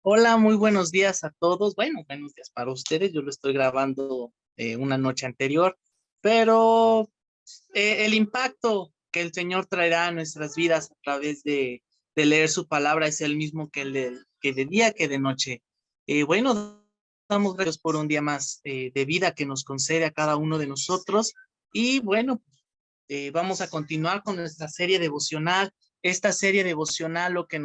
Hola, muy buenos días a todos. Bueno, buenos días para ustedes. Yo lo estoy grabando una noche anterior, pero el impacto que el Señor traerá a nuestras vidas a través de leer su palabra es el mismo que de día que de noche. Bueno, damos gracias por un día más de vida que nos concede a cada uno de nosotros. Y bueno, vamos a continuar con nuestra serie devocional. Esta serie devocional lo que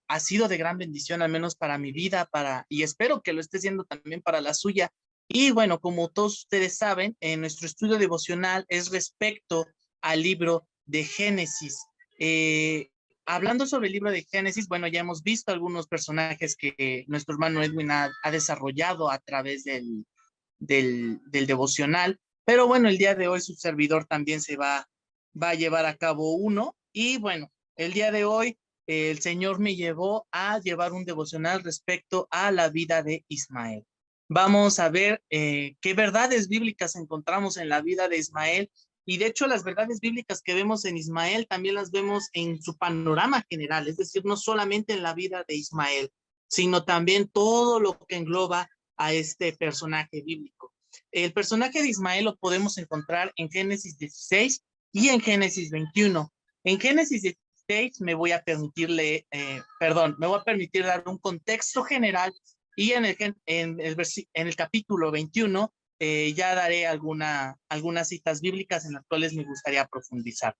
ha sido de gran bendición, al menos para mi vida, y espero que lo esté siendo también para la suya. Y bueno, como todos ustedes saben, nuestro estudio devocional es respecto al libro de Génesis. Eh, Hablando sobre el libro de Génesis, bueno, ya hemos visto algunos personajes que nuestro hermano Edwin ha desarrollado a través del devocional. Pero bueno, el día de hoy su servidor también va a llevar a cabo uno. Y bueno, el día de hoy el Señor me llevó a llevar un devocional respecto a la vida de Ismael. Vamos a ver qué verdades bíblicas encontramos en la vida de Ismael. Y de hecho, las verdades bíblicas que vemos en Ismael también las vemos en su panorama general, es decir, no solamente en la vida de Ismael, sino también todo lo que engloba a este personaje bíblico. El personaje de Ismael lo podemos encontrar en Génesis 16 y en Génesis 21. En Génesis 16 me voy a permitir dar un contexto general y en el capítulo 21 ya daré algunas citas bíblicas en las cuales me gustaría profundizar.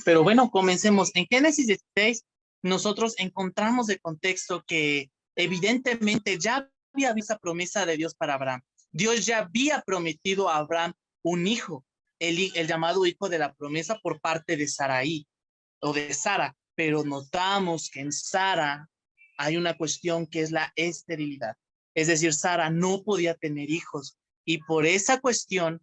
Pero bueno, comencemos. En Génesis 16 nosotros encontramos de contexto que evidentemente ya había esa promesa de Dios para Abraham. Dios ya había prometido a Abraham un hijo, el llamado hijo de la promesa por parte de Sarai o de Sara, pero notamos que en Sara hay una cuestión que es la esterilidad. Es decir, Sara no podía tener hijos y por esa cuestión,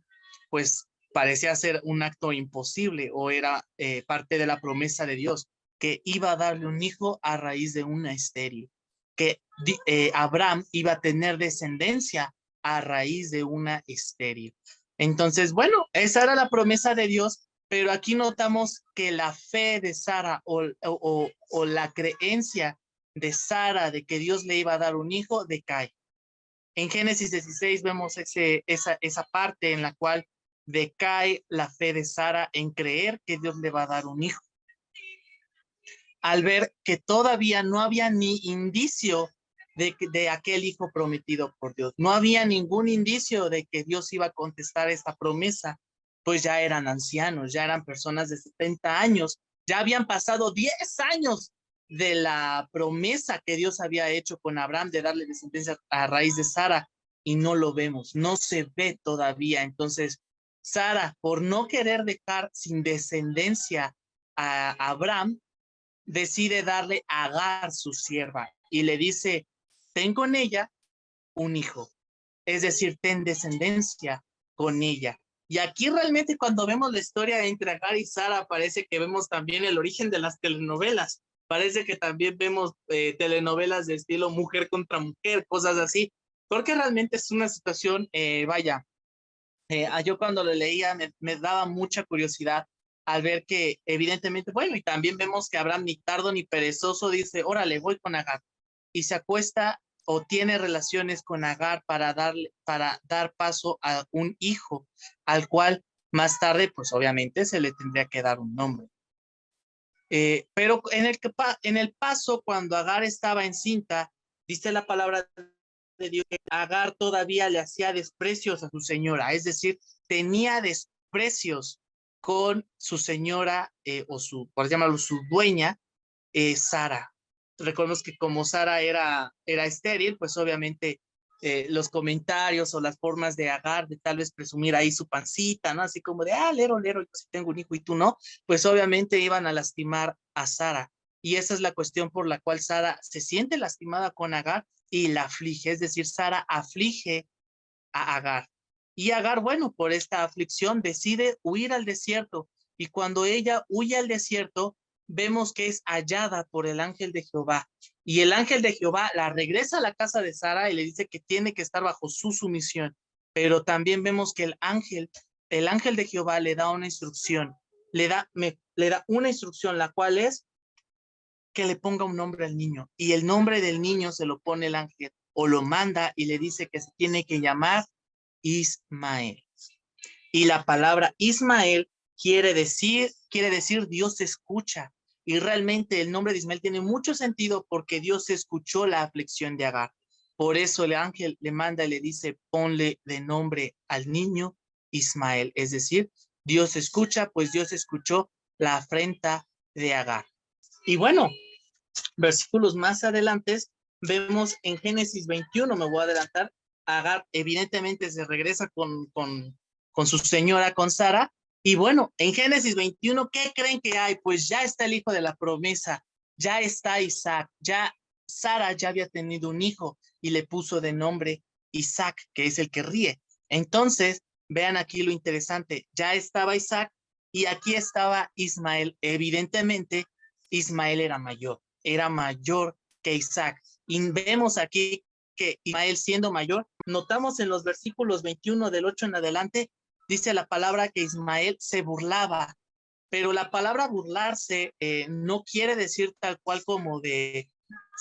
pues parecía ser un acto imposible o era parte de la promesa de Dios que iba a darle un hijo a raíz de una estéril, que Abraham iba a tener descendencia a raíz de una estéril. Entonces, bueno, esa era la promesa de Dios, pero aquí notamos que la fe de Sara o la creencia de Sara de que Dios le iba a dar un hijo decae. En Génesis 16 vemos esa parte en la cual decae la fe de Sara en creer que Dios le va a dar un hijo, al ver que todavía no había ni indicio de aquel hijo prometido por Dios. No había ningún indicio de que Dios iba a contestar esta promesa, pues ya eran ancianos, ya eran personas de 70 años, ya habían pasado 10 años de la promesa que Dios había hecho con Abraham de darle descendencia a raíz de Sara, y no lo vemos, no se ve todavía. Entonces, Sara, por no querer dejar sin descendencia a Abraham, decide darle a Agar, su sierva, y le dice, ten con ella un hijo, es decir, ten descendencia con ella. Y aquí realmente cuando vemos la historia entre Agar y Sara, parece que vemos también el origen de las telenovelas. Parece que también vemos telenovelas de estilo mujer contra mujer, cosas así, porque realmente es una situación, yo cuando lo leía me daba mucha curiosidad al ver que evidentemente, bueno, y también vemos que Abraham ni tardo ni perezoso dice, órale, voy con Agar, y se acuesta o tiene relaciones con Agar para dar paso a un hijo, al cual más tarde, pues obviamente se le tendría que dar un nombre. Pero en el paso, cuando Agar estaba encinta, dice la palabra de Dios que Agar todavía le hacía desprecios a su señora, es decir, tenía desprecios con su señora por llamarlo, su dueña, Sara. Recordemos que como Sara era estéril, pues obviamente los comentarios o las formas de Agar de tal vez presumir ahí su pancita, ¿no? Así como de, lero, lero, yo sí tengo un hijo y tú no, pues obviamente iban a lastimar a Sara. Y esa es la cuestión por la cual Sara se siente lastimada con Agar y la aflige, es decir, Sara aflige a Agar. Y Agar, bueno, por esta aflicción decide huir al desierto. Y cuando ella huye al desierto, vemos que es hallada por el ángel de Jehová. Y el ángel de Jehová la regresa a la casa de Sara y le dice que tiene que estar bajo su sumisión. Pero también vemos que el ángel de Jehová le da una instrucción, le da una instrucción, la cual es que le ponga un nombre al niño. Y el nombre del niño se lo pone el ángel o lo manda y le dice que se tiene que llamar Ismael. Y la palabra Ismael quiere decir Dios escucha. Y realmente el nombre de Ismael tiene mucho sentido porque Dios escuchó la aflicción de Agar. Por eso el ángel le manda y le dice, ponle de nombre al niño Ismael. Es decir, Dios escucha, pues Dios escuchó la afrenta de Agar. Y bueno, versículos más adelante vemos en Génesis 21, me voy a adelantar, Agar evidentemente se regresa con su señora, con Sara, y bueno, en Génesis 21, ¿qué creen que hay? Pues ya está el hijo de la promesa, ya está Isaac, ya Sara ya había tenido un hijo y le puso de nombre Isaac, que es el que ríe. Entonces, vean aquí lo interesante, ya estaba Isaac y aquí estaba Ismael. Evidentemente, Ismael era mayor que Isaac. Y vemos aquí que Ismael siendo mayor, notamos en los versículos 21 del 8 en adelante, dice la palabra que Ismael se burlaba, pero la palabra burlarse no quiere decir tal cual como de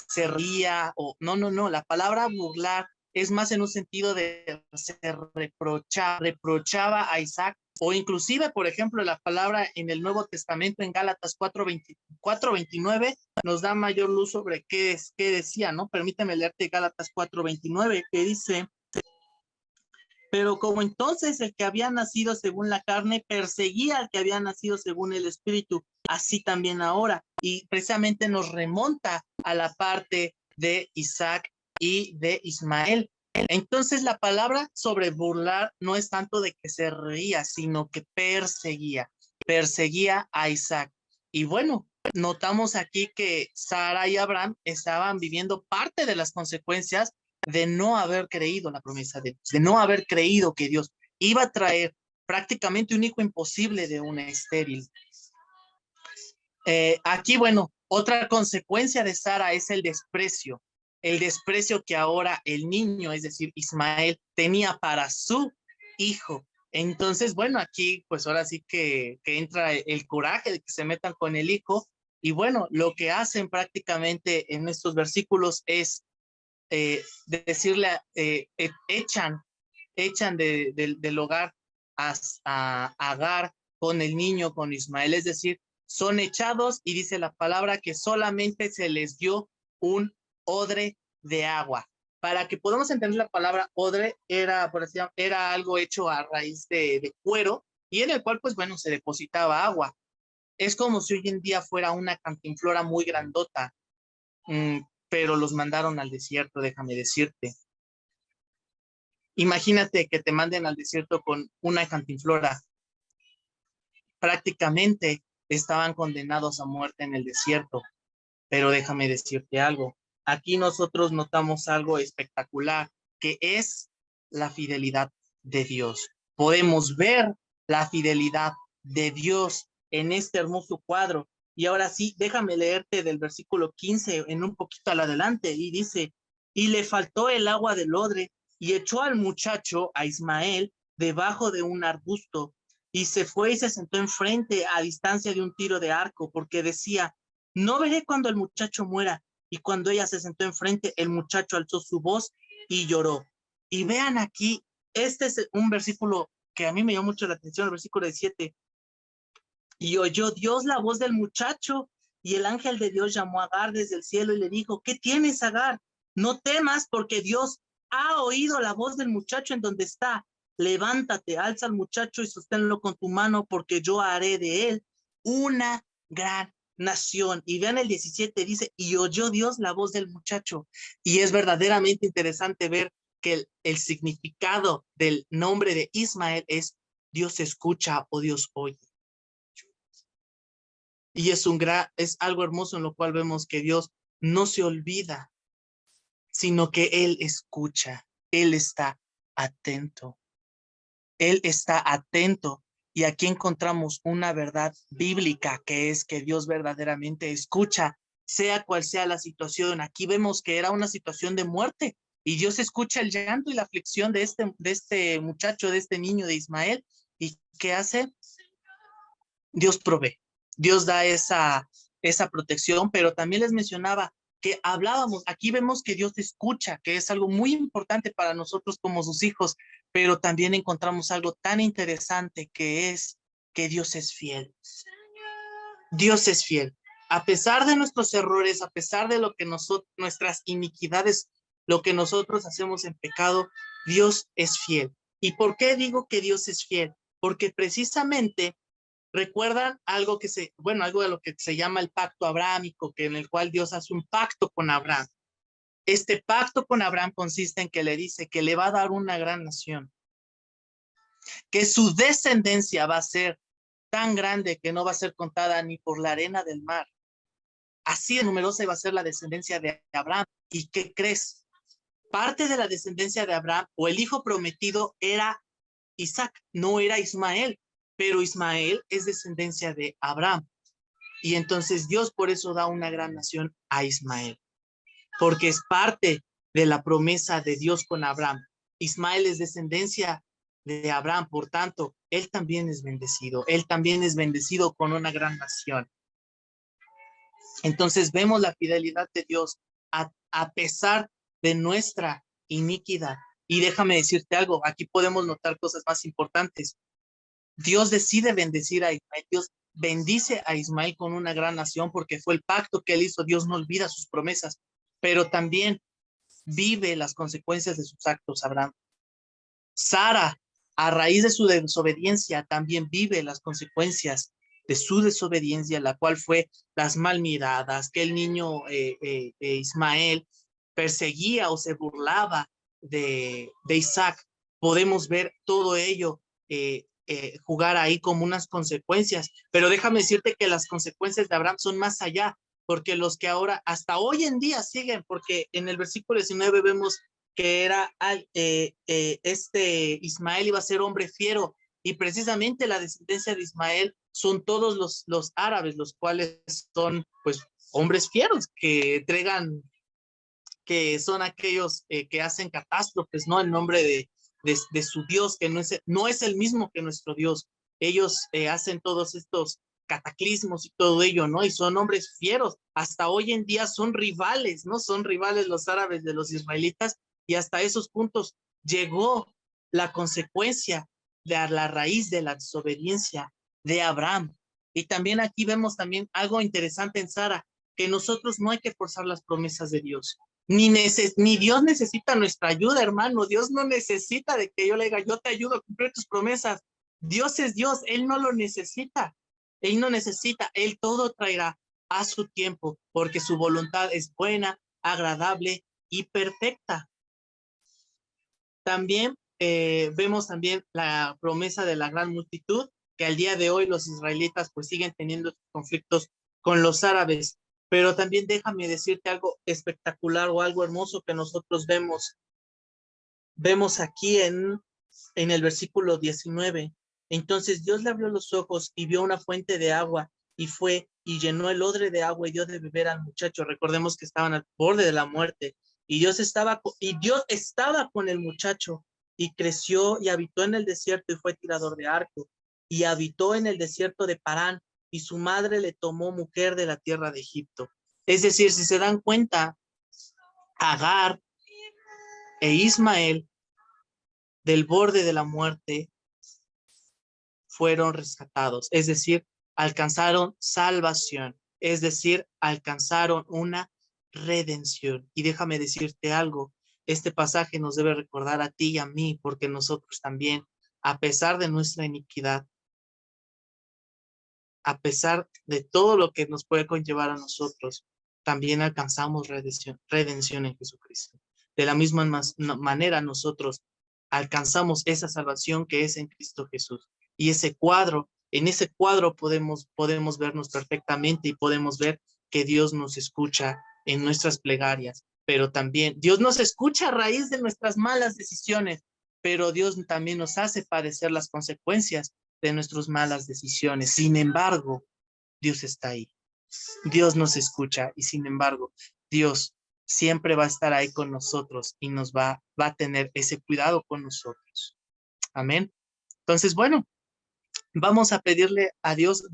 se ría o no, la palabra burlar es más en un sentido de se reprochaba a Isaac o inclusive, por ejemplo, la palabra en el Nuevo Testamento en Gálatas 4:29 nos da mayor luz sobre qué decía, ¿no? Permíteme leerte Gálatas 4:29 que dice, pero como entonces el que había nacido según la carne perseguía al que había nacido según el espíritu, así también ahora. Y precisamente nos remonta a la parte de Isaac y de Ismael. Entonces la palabra sobre burlar no es tanto de que se reía, sino que perseguía a Isaac. Y bueno, notamos aquí que Sara y Abraham estaban viviendo parte de las consecuencias de no haber creído la promesa de Dios, de no haber creído que Dios iba a traer prácticamente un hijo imposible de una estéril. Aquí, bueno, otra consecuencia de Sara es el desprecio que ahora el niño, es decir, Ismael, tenía para su hijo. Entonces, bueno, aquí pues ahora sí que entra el coraje de que se metan con el hijo y bueno, lo que hacen prácticamente en estos versículos es decirle, echan del hogar a Agar con el niño, con Ismael, es decir, son echados y dice la palabra que solamente se les dio un odre de agua. Para que podamos entender la palabra odre, era, por así, era algo hecho a raíz de cuero y en el cual, pues bueno, se depositaba agua. Es como si hoy en día fuera una cantinflora muy grandota, pero los mandaron al desierto, déjame decirte. Imagínate que te manden al desierto con una cantinflora. Prácticamente estaban condenados a muerte en el desierto, pero déjame decirte algo. Aquí nosotros notamos algo espectacular, que es la fidelidad de Dios. Podemos ver la fidelidad de Dios en este hermoso cuadro. Y ahora sí, déjame leerte del versículo 15 en un poquito al adelante y dice, y le faltó el agua del odre y echó al muchacho, a Ismael, debajo de un arbusto y se fue y se sentó enfrente a distancia de un tiro de arco porque decía, no veré cuando el muchacho muera. Y cuando ella se sentó enfrente, el muchacho alzó su voz y lloró. Y vean aquí, este es un versículo que a mí me llamó mucho la atención, el versículo 17. Y oyó Dios la voz del muchacho, y el ángel de Dios llamó a Agar desde el cielo y le dijo, ¿qué tienes, Agar? No temas, porque Dios ha oído la voz del muchacho en donde está. Levántate, alza al muchacho y sosténlo con tu mano, porque yo haré de él una gran nación. Y vean el 17, dice, y oyó Dios la voz del muchacho. Y es verdaderamente interesante ver que el significado del nombre de Ismael es Dios escucha o Dios oye. Y es algo hermoso en lo cual vemos que Dios no se olvida, sino que Él escucha, Él está atento. Él está atento. Y aquí encontramos una verdad bíblica que es que Dios verdaderamente escucha, sea cual sea la situación. Aquí vemos que era una situación de muerte y Dios escucha el llanto y la aflicción de este muchacho, de este niño de Ismael. ¿Y qué hace? Dios provee. Dios da esa protección, pero también les mencionaba que hablábamos, aquí vemos que Dios escucha, que es algo muy importante para nosotros como sus hijos, pero también encontramos algo tan interesante que es que Dios es fiel. Dios es fiel. A pesar de nuestros errores, a pesar de lo que nuestras iniquidades, lo que nosotros hacemos en pecado, Dios es fiel. ¿Y por qué digo que Dios es fiel? Porque precisamente recuerdan algo algo de lo que se llama el pacto abrámico, que en el cual Dios hace un pacto con Abraham. Este pacto con Abraham consiste en que le dice que le va a dar una gran nación, que su descendencia va a ser tan grande que no va a ser contada ni por la arena del mar. Así de numerosa iba a ser la descendencia de Abraham. ¿Y qué crees? Parte de la descendencia de Abraham o el hijo prometido era Isaac, no era Ismael, pero Ismael es descendencia de Abraham. Y entonces Dios por eso da una gran nación a Ismael, porque es parte de la promesa de Dios con Abraham. Ismael es descendencia de Abraham, por tanto, él también es bendecido con una gran nación. Entonces vemos la fidelidad de Dios a pesar de nuestra iniquidad. Y déjame decirte algo, aquí podemos notar cosas más importantes. Dios decide bendecir a Ismael, Dios bendice a Ismael con una gran nación porque fue el pacto que él hizo. Dios no olvida sus promesas, pero también vive las consecuencias de sus actos, Abraham. Sara, a raíz de su desobediencia, también vive las consecuencias de su desobediencia, la cual fue las mal miradas, que el niño Ismael perseguía o se burlaba de Isaac. Podemos ver todo ello jugar ahí como unas consecuencias, pero déjame decirte que las consecuencias de Abraham son más allá, porque los que ahora, hasta hoy en día siguen, porque en el versículo 19 vemos que era Ismael iba a ser hombre fiero, y precisamente la descendencia de Ismael son todos los árabes, los cuales son pues hombres fieros que entregan, que son aquellos que hacen catástrofes, ¿no? En nombre de su Dios, que no es el mismo que nuestro Dios. Ellos hacen todos estos cataclismos y todo ello, ¿no? Y son hombres fieros. Hasta hoy en día son rivales, ¿no? Son rivales los árabes de los israelitas, y hasta esos puntos llegó la consecuencia de la raíz de la desobediencia de Abraham. Y también aquí vemos también algo interesante en Sara, que nosotros no hay que forzar las promesas de Dios. Ni Dios necesita nuestra ayuda, hermano. Dios no necesita de que yo le diga, yo te ayudo a cumplir tus promesas. Dios es Dios, Él no lo necesita. Él no necesita, Él todo traerá a su tiempo, porque su voluntad es buena, agradable y perfecta. También vemos también la promesa de la gran multitud, que al día de hoy los israelitas pues siguen teniendo conflictos con los árabes. Pero también déjame decirte algo espectacular o algo hermoso que nosotros vemos aquí en el versículo 19. Entonces Dios le abrió los ojos y vio una fuente de agua, y fue y llenó el odre de agua y dio de beber al muchacho. Recordemos que estaban al borde de la muerte, y Dios estaba con el muchacho, y creció y habitó en el desierto y fue tirador de arco, y habitó en el desierto de Parán, y su madre le tomó mujer de la tierra de Egipto. Es decir, si se dan cuenta, Agar e Ismael del borde de la muerte fueron rescatados, es decir, alcanzaron salvación, es decir, alcanzaron una redención. Y déjame decirte algo, este pasaje nos debe recordar a ti y a mí, porque nosotros también, a pesar de nuestra iniquidad, a pesar de todo lo que nos puede conllevar a nosotros, también alcanzamos redención en Jesucristo. De la misma manera nosotros alcanzamos esa salvación que es en Cristo Jesús. Y en ese cuadro podemos vernos perfectamente, y podemos ver que Dios nos escucha en nuestras plegarias, pero también Dios nos escucha a raíz de nuestras malas decisiones, pero Dios también nos hace padecer las consecuencias de nuestras malas decisiones. Sin embargo, Dios está ahí. Dios nos escucha, y sin embargo, Dios siempre va a estar ahí con nosotros y nos va a tener ese cuidado con nosotros. Amén. Entonces, bueno, vamos a pedirle a Dios,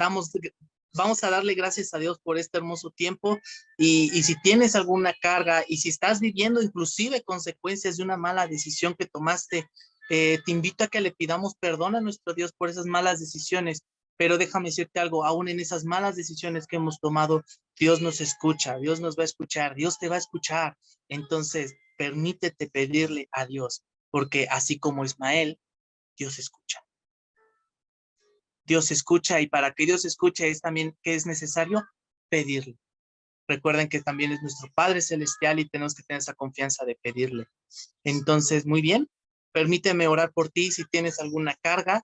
Vamos a darle gracias a Dios por este hermoso tiempo y si tienes alguna carga y si estás viviendo inclusive consecuencias de una mala decisión que tomaste, te invito a que le pidamos perdón a nuestro Dios por esas malas decisiones, pero déjame decirte algo, aún en esas malas decisiones que hemos tomado, Dios nos escucha, Dios nos va a escuchar, Dios te va a escuchar. Entonces, permítete pedirle a Dios, porque así como Ismael, Dios escucha. Dios escucha y para que Dios escuche es también que es necesario pedirle. Recuerden que también es nuestro Padre Celestial y tenemos que tener esa confianza de pedirle. Entonces, muy bien, permíteme orar por ti si tienes alguna carga.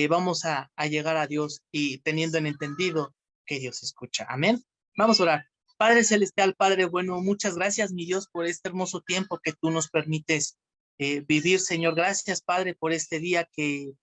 Vamos a llegar a Dios y teniendo en entendido que Dios escucha. Amén. Vamos a orar. Padre Celestial, Padre bueno, muchas gracias, mi Dios, por este hermoso tiempo que tú nos permites vivir, Señor. Gracias, Padre, por este día que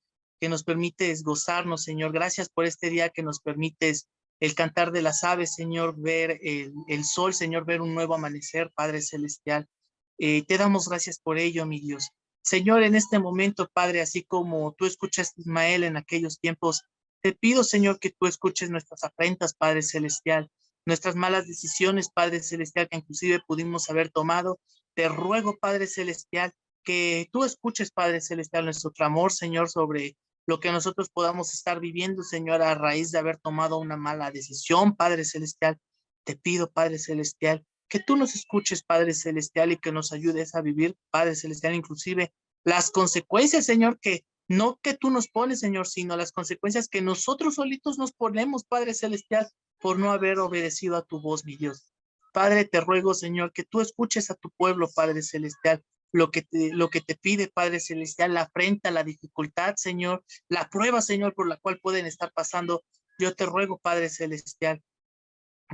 nos permites gozarnos, Señor. Gracias por este día que nos permites el cantar de las aves, Señor, ver el sol, Señor, ver un nuevo amanecer, Padre Celestial. Te damos gracias por ello, mi Dios. Señor, en este momento, Padre, así como tú escuchaste a Ismael en aquellos tiempos, te pido, Señor, que tú escuches nuestras afrentas, Padre Celestial, nuestras malas decisiones, Padre Celestial, que inclusive pudimos haber tomado. Te ruego, Padre Celestial, que tú escuches, Padre Celestial, nuestro clamor, Señor, sobre lo que nosotros podamos estar viviendo, Señor, a raíz de haber tomado una mala decisión, Padre Celestial. Te pido, Padre Celestial, que tú nos escuches, Padre Celestial, y que nos ayudes a vivir, Padre Celestial, inclusive las consecuencias, Señor, que no que tú nos pones, Señor, sino las consecuencias que nosotros solitos nos ponemos, Padre Celestial, por no haber obedecido a tu voz, mi Dios. Padre, te ruego, Señor, que tú escuches a tu pueblo, Padre Celestial, lo que te pide, Padre Celestial, la afrenta, la dificultad, Señor, la prueba, Señor, por la cual pueden estar pasando. Yo te ruego, Padre Celestial,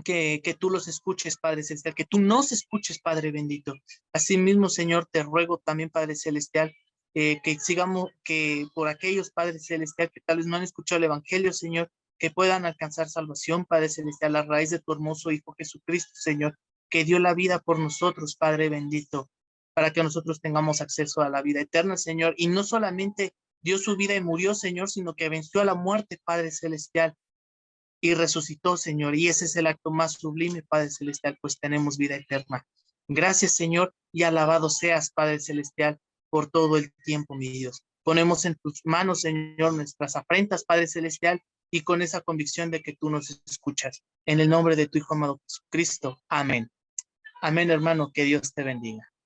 que tú los escuches, Padre Celestial, que tú nos escuches, Padre bendito. Asimismo, Señor, te ruego también, Padre Celestial, que sigamos, que por aquellos, Padre Celestial, que tal vez no han escuchado el Evangelio, Señor, que puedan alcanzar salvación, Padre Celestial, a raíz de tu hermoso Hijo Jesucristo, Señor, que dio la vida por nosotros, Padre bendito, para que nosotros tengamos acceso a la vida eterna, Señor, y no solamente dio su vida y murió, Señor, sino que venció a la muerte, Padre Celestial, y resucitó, Señor, y ese es el acto más sublime, Padre Celestial, pues tenemos vida eterna. Gracias, Señor, y alabado seas, Padre Celestial, por todo el tiempo, mi Dios. Ponemos en tus manos, Señor, nuestras afrentas, Padre Celestial, y con esa convicción de que tú nos escuchas. En el nombre de tu Hijo amado Jesucristo. Amén. Amén, hermano, que Dios te bendiga.